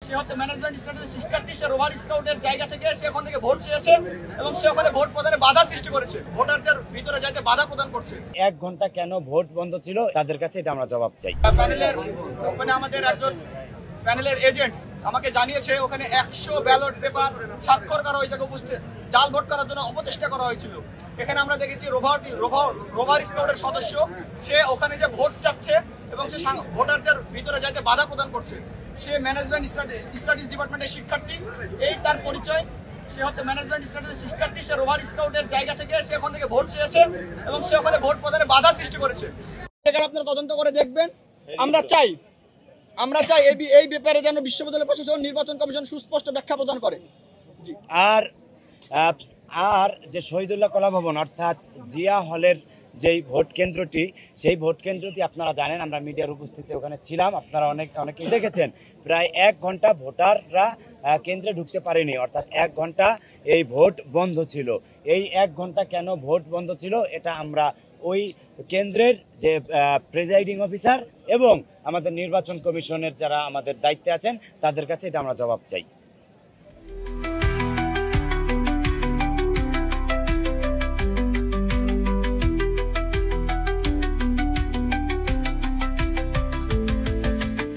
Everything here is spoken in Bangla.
সে হচ্ছে ম্যানেজমেন্ট স্টাডিজ শিক্ষার্থী, সে রোভার স্কাউটের জায়গা থেকে সে ওখান থেকে ভোট চেয়েছে এবং সে ওখানে ভোট প্রদানে বাধা সৃষ্টি করেছে, ভোটারদের ভিতরে যাইতে বাধা প্রদান করছে। 1 ঘন্টা কেন ভোট বন্ধ ছিল তাদের কাছে এটা আমরা জবাব চাই। প্যানেলের ওখানে আমাদের একজন প্যানেলের এজেন্ট আমাকে জানিয়েছে ওখানে 100 ব্যালট পেপার স্বাক্ষর করা হয়েছে, উপস্থিত জাল ভোট করার জন্য অপচেষ্টা করা হয়েছিল। এখানে আমরা দেখেছি রোভার স্কাউটের সদস্য সে ওখানে যে ভোট চাচ্ছে এবং সে ভোটারদের ভিতরে যাইতে বাধা প্রদান করছে। সে ম্যানেজমেন্ট স্টাডিজ ডিপার্টমেন্টের শিক্ষার্থী, এই তার পরিচয়। সে হচ্ছে ম্যানেজমেন্ট স্টাডিজ শিক্ষার্থী, সে রোভার স্কাউটের জায়গা থেকে সে ওখান থেকে ভোট চেয়েছে এবং সে ওখানে ভোট প্রদানে বাধা সৃষ্টি করেছে। আপনারা তদন্ত করে দেখবেন। আমরা চাই এই ব্যাপারে যেন বিশ্ববিদ্যালয় প্রশাসন, নির্বাচন কমিশন সুস্পষ্ট ব্যাখ্যা প্রদান করে। আর যে শহীদুল্লাহ কলা ভবন অর্থাৎ জিয়া হলের যেই ভোট কেন্দ্রটি, সেই ভোট কেন্দ্রটি আপনারা জানেন, আমরা মিডিয়ার উপস্থিতি ওখানে ছিলাম, আপনারা অনেকেই দেখেছেন। প্রায় 1 ঘন্টা ভোটাররা কেন্দ্রে ঢুকতে পারেনি, অর্থাৎ 1 ঘন্টা এই ভোট বন্ধ ছিল। এই 1 ঘন্টা কেন ভোট বন্ধ ছিল এটা আমরা ওই কেন্দ্রের যে প্রিজাইডিং অফিসার এবং আমাদের নির্বাচন কমিশনের যারা আমাদের দায়িত্বে আছেন তাদের কাছে এটা আমরা জবাব চাই।